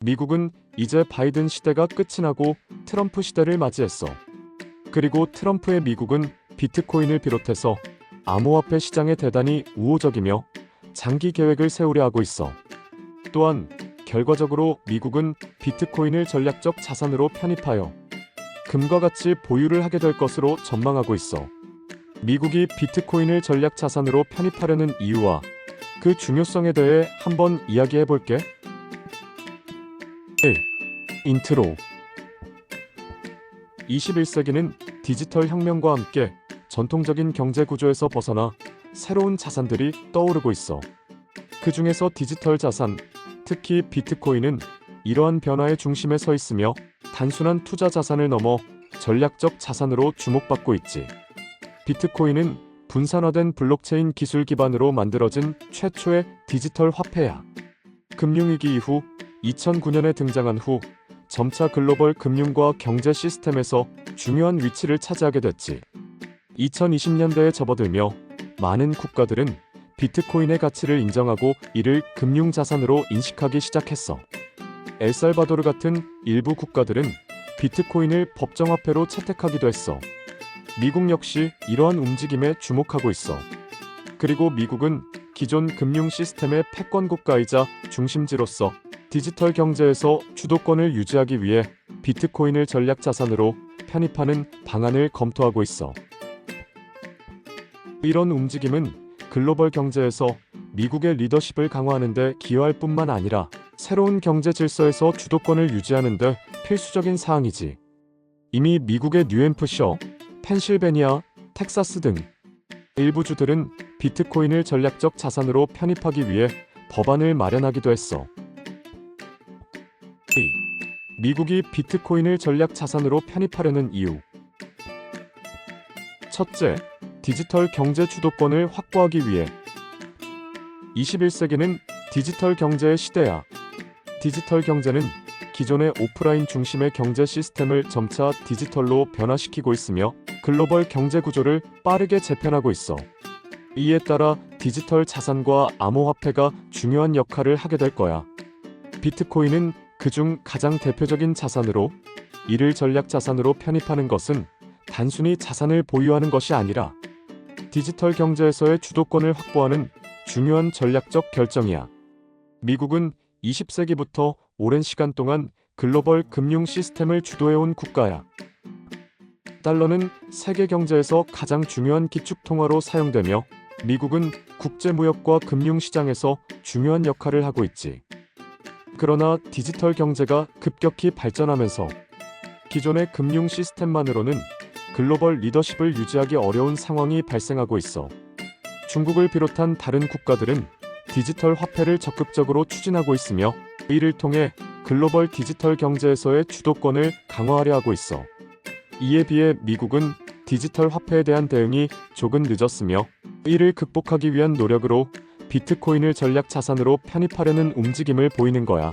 미국은 이제 바이든 시대가 끝이 나고 트럼프 시대를 맞이했어. 그리고 트럼프의 미국은 비트코인을 비롯해서 암호화폐 시장에 대단히 우호적이며 장기 계획을 세우려 하고 있어. 또한 결과적으로 미국은 비트코인을 전략적 자산으로 편입하여 금과 같이 보유를 하게 될 것으로 전망하고 있어. 미국이 비트코인을 전략 자산으로 편입하려는 이유와 그 중요성에 대해 한번 이야기해 볼게. 1. 인트로. 21세기는 디지털 혁명과 함께 전통적인 경제 구조에서 벗어나 새로운 자산들이 떠오르고 있어. 그 중에서 디지털 자산, 특히 비트코인은 이러한 변화의 중심에 서 있으며 단순한 투자 자산을 넘어 전략적 자산으로 주목받고 있지. 비트코인은 분산화된 블록체인 기술 기반으로 만들어진 최초의 디지털 화폐야. 금융위기 이후 2009년에 등장한 후 점차 글로벌 금융과 경제 시스템에서 중요한 위치를 차지하게 됐지. 2020년대에 접어들며 많은 국가들은 비트코인의 가치를 인정하고 이를 금융자산으로 인식하기 시작했어. 엘살바도르 같은 일부 국가들은 비트코인을 법정화폐로 채택하기도 했어. 미국 역시 이러한 움직임에 주목하고 있어. 그리고 미국은 기존 금융 시스템의 패권 국가이자 중심지로서 디지털 경제에서 주도권을 유지하기 위해 비트코인을 전략 자산으로 편입하는 방안을 검토하고 있어. 이런 움직임은 글로벌 경제에서 미국의 리더십을 강화하는 데 기여할 뿐만 아니라 새로운 경제 질서에서 주도권을 유지하는 데 필수적인 사항이지. 이미 미국의 뉴햄프셔, 펜실베니아, 텍사스 등 일부 주들은 비트코인을 전략적 자산으로 편입하기 위해 법안을 마련하기도 했어. 2. 미국이 비트코인을 전략 자산으로 편입하려는 이유. 첫째, 디지털 경제 주도권을 확보하기 위해. 21세기는 디지털 경제의 시대야. 디지털 경제는 기존의 오프라인 중심의 경제 시스템을 점차 디지털로 변화시키고 있으며 글로벌 경제 구조를 빠르게 재편하고 있어. 이에 따라 디지털 자산과 암호화폐가 중요한 역할을 하게 될 거야. 비트코인은 그중 가장 대표적인 자산으로, 이를 전략 자산으로 편입하는 것은 단순히 자산을 보유하는 것이 아니라 디지털 경제에서의 주도권을 확보하는 중요한 전략적 결정이야. 미국은 20세기부터 오랜 시간 동안 글로벌 금융 시스템을 주도해온 국가야. 달러는 세계 경제에서 가장 중요한 기축 통화로 사용되며 미국은 국제 무역과 금융 시장에서 중요한 역할을 하고 있지. 그러나 디지털 경제가 급격히 발전하면서 기존의 금융 시스템만으로는 글로벌 리더십을 유지하기 어려운 상황이 발생하고 있어. 중국을 비롯한 다른 국가들은 디지털 화폐를 적극적으로 추진하고 있으며 이를 통해 글로벌 디지털 경제에서의 주도권을 강화하려 하고 있어. 이에 비해 미국은 디지털 화폐에 대한 대응이 조금 늦었으며 이를 극복하기 위한 노력으로 비트코인을 전략 자산으로 편입하려는 움직임을 보이는 거야.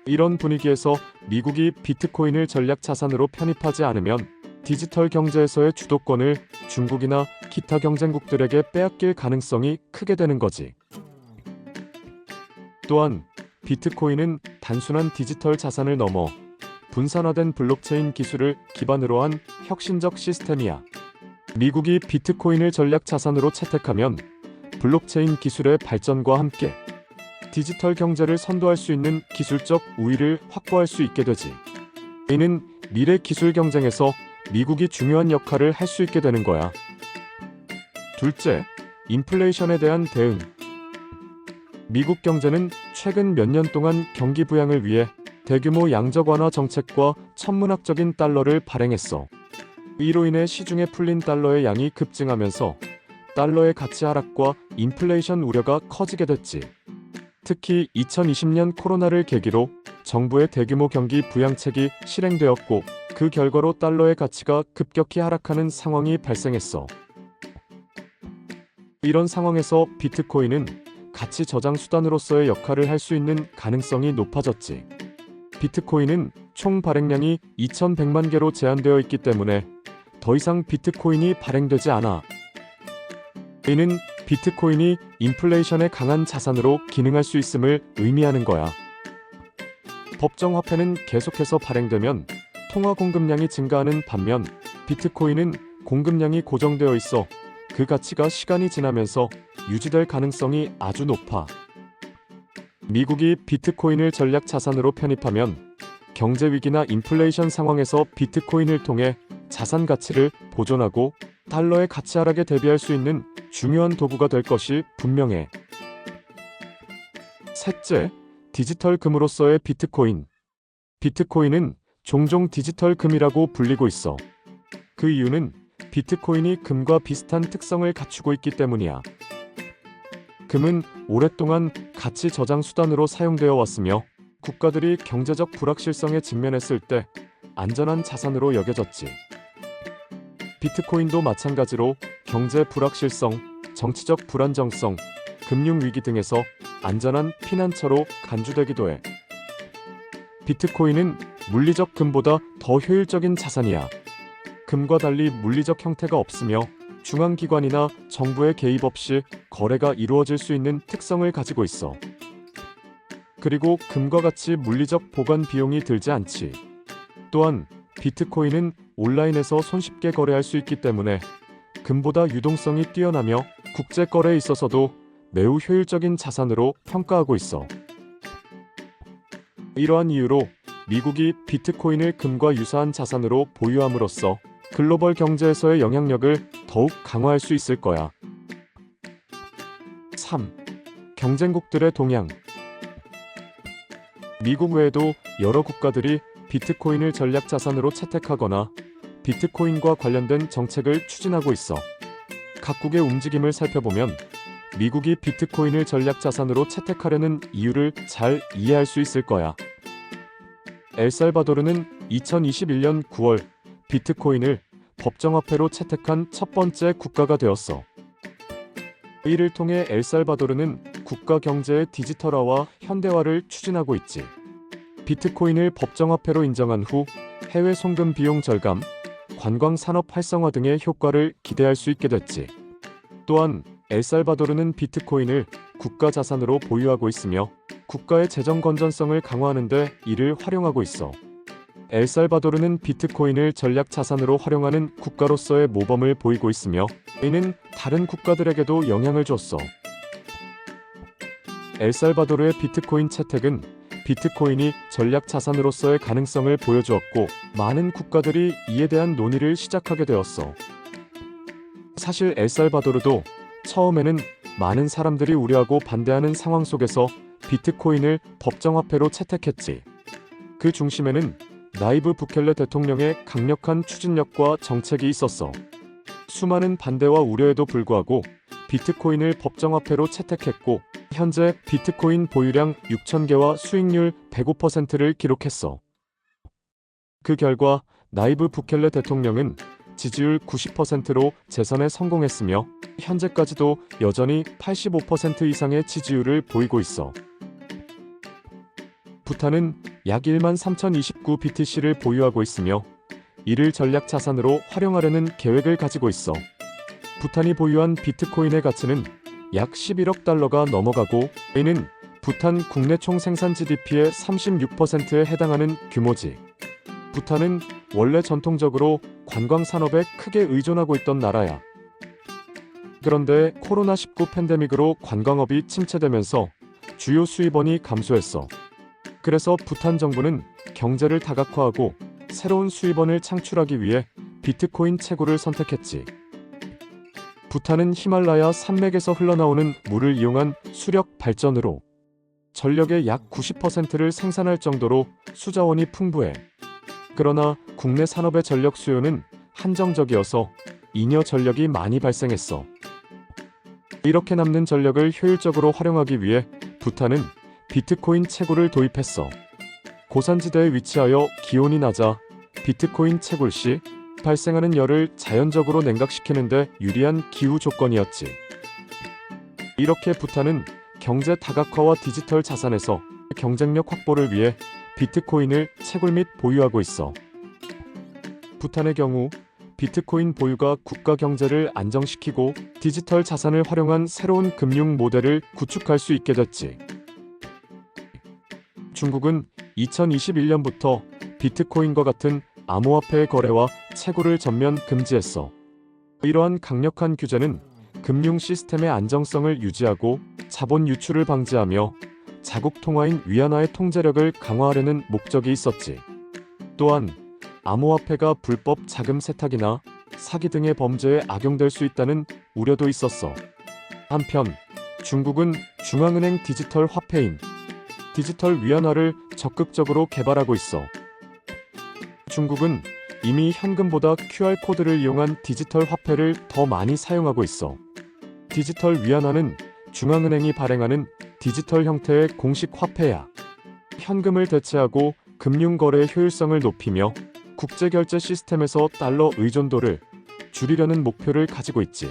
이런 분위기에서 미국이 비트코인을 전략 자산으로 편입하지 않으면 디지털 경제에서의 주도권을 중국이나 기타 경쟁국들에게 빼앗길 가능성이 크게 되는 거지. 또한 비트코인은 단순한 디지털 자산을 넘어 분산화된 블록체인 기술을 기반으로 한 혁신적 시스템이야. 미국이 비트코인을 전략 자산으로 채택하면 블록체인 기술의 발전과 함께 디지털 경제를 선도할 수 있는 기술적 우위를 확보할 수 있게 되지. 이는 미래 기술 경쟁에서 미국이 중요한 역할을 할 수 있게 되는 거야. 둘째, 인플레이션에 대한 대응. 미국 경제는 최근 몇 년 동안 경기 부양을 위해 대규모 양적 완화 정책과 천문학적인 달러를 발행했어. 이로 인해 시중에 풀린 달러의 양이 급증하면서 달러의 가치 하락과 인플레이션 우려가 커지게 됐지. 특히 2020년 코로나를 계기로 정부의 대규모 경기 부양책이 실행되었고 그 결과로 달러의 가치가 급격히 하락하는 상황이 발생했어. 이런 상황에서 비트코인은 가치 저장 수단으로서의 역할을 할 수 있는 가능성이 높아졌지. 비트코인은 총 발행량이 2,100만 개로 제한되어 있기 때문에 더 이상 비트코인이 발행되지 않아. 이는 비트코인이 인플레이션에 강한 자산으로 기능할 수 있음을 의미하는 거야. 법정 화폐는 계속해서 발행되면 통화 공급량이 증가하는 반면 비트코인은 공급량이 고정되어 있어 그 가치가 시간이 지나면서 유지될 가능성이 아주 높아. 미국이 비트코인을 전략 자산으로 편입하면 경제 위기나 인플레이션 상황에서 비트코인을 통해 자산 가치를 보존하고 달러의 가치 하락에 대비할 수 있는 중요한 도구가 될 것이 분명해. 셋째, 디지털 금으로서의 비트코인. 비트코인은 종종 디지털 금이라고 불리고 있어. 그 이유는 비트코인이 금과 비슷한 특성을 갖추고 있기 때문이야. 금은 오랫동안 가치 저장 수단으로 사용되어 왔으며 국가들이 경제적 불확실성에 직면했을 때 안전한 자산으로 여겨졌지. 비트코인도 마찬가지로 경제 불확실성, 정치적 불안정성, 금융 위기 등에서 안전한 피난처로 간주되기도 해. 비트코인은 물리적 금보다 더 효율적인 자산이야. 금과 달리 물리적 형태가 없으며 중앙기관이나 정부의 개입 없이 거래가 이루어질 수 있는 특성을 가지고 있어. 그리고 금과 같이 물리적 보관 비용이 들지 않지. 또한 비트코인은 온라인에서 손쉽게 거래할 수 있기 때문에 금보다 유동성이 뛰어나며 국제 거래에 있어서도 매우 효율적인 자산으로 평가하고 있어. 이러한 이유로 미국이 비트코인을 금과 유사한 자산으로 보유함으로써 글로벌 경제에서의 영향력을 더욱 강화할 수 있을 거야. 3. 경쟁국들의 동향. 미국 외에도 여러 국가들이 비트코인을 전략 자산으로 채택하거나 비트코인과 관련된 정책을 추진하고 있어. 각국의 움직임을 살펴보면 미국이 비트코인을 전략 자산으로 채택하려는 이유를 잘 이해할 수 있을 거야. 엘살바도르는 2021년 9월 비트코인을 법정화폐로 채택한 첫 번째 국가가 되었어. 이를 통해 엘살바도르는 국가 경제의 디지털화와 현대화를 추진하고 있지. 비트코인을 법정화폐로 인정한 후 해외 송금 비용 절감, 관광 산업 활성화 등의 효과를 기대할 수 있게 됐지. 또한 엘살바도르는 비트코인을 국가 자산으로 보유하고 있으며 국가의 재정 건전성을 강화하는 데 이를 활용하고 있어. 엘살바도르는 비트코인을 전략 자산으로 활용하는 국가로서의 모범을 보이고 있으며 이는 다른 국가들에게도 영향을 줬어. 엘살바도르의 비트코인 채택은 비트코인이 전략 자산으로서의 가능성을 보여주었고 많은 국가들이 이에 대한 논의를 시작하게 되었어. 사실 엘살바도르도 처음에는 많은 사람들이 우려하고 반대하는 상황 속에서 비트코인을 법정화폐로 채택했지. 그 중심에는 나이브 부켈레 대통령의 강력한 추진력과 정책이 있었어. 수많은 반대와 우려에도 불구하고 비트코인을 법정화폐로 채택했고 현재 비트코인 보유량 6,000개와 수익률 105%를 기록했어. 그 결과 나이브 부켈레 대통령은 지지율 90%로 재선에 성공했으며 현재까지도 여전히 85% 이상의 지지율을 보이고 있어. 부탄은 약 13,029 BTC를 보유하고 있으며 이를 전략 자산으로 활용하려는 계획을 가지고 있어. 부탄이 보유한 비트코인의 가치는 약 11억 달러가 넘어가고 이는 부탄 국내 총 생산 GDP의 36%에 해당하는 규모지. 부탄은 원래 전통적으로 관광 산업에 크게 의존하고 있던 나라야. 그런데 코로나19 팬데믹으로 관광업이 침체되면서 주요 수입원이 감소했어. 그래서 부탄 정부는 경제를 다각화하고 새로운 수입원을 창출하기 위해 비트코인 채굴을 선택했지. 부탄은 히말라야 산맥에서 흘러나오는 물을 이용한 수력 발전으로 전력의 약 90%를 생산할 정도로 수자원이 풍부해. 그러나 국내 산업의 전력 수요는 한정적이어서 잉여 전력이 많이 발생했어. 이렇게 남는 전력을 효율적으로 활용하기 위해 부탄은 비트코인 채굴을 도입했어. 고산지대에 위치하여 기온이 낮아 비트코인 채굴 시 발생하는 열을 자연적으로 냉각시키는 데 유리한 기후 조건이었지. 이렇게 부탄은 경제 다각화와 디지털 자산에서 경쟁력 확보를 위해 비트코인을 채굴 및 보유하고 있어. 부탄의 경우 비트코인 보유가 국가 경제를 안정시키고 디지털 자산을 활용한 새로운 금융 모델을 구축할 수 있게 됐지. 중국은 2021년부터 비트코인과 같은 암호화폐의 거래와 채굴을 전면 금지했어. 이러한 강력한 규제는 금융 시스템의 안정성을 유지하고 자본 유출을 방지하며 자국 통화인 위안화의 통제력을 강화하려는 목적이 있었지. 또한 암호화폐가 불법 자금 세탁이나 사기 등의 범죄에 악용될 수 있다는 우려도 있었어. 한편 중국은 중앙은행 디지털 화폐인 디지털 위안화를 적극적으로 개발하고 있어. 중국은 이미 현금보다 QR코드를 이용한 디지털 화폐를 더 많이 사용하고 있어. 디지털 위안화는 중앙은행이 발행하는 디지털 형태의 공식 화폐야. 현금을 대체하고 금융거래의 효율성을 높이며 국제결제 시스템에서 달러 의존도를 줄이려는 목표를 가지고 있지.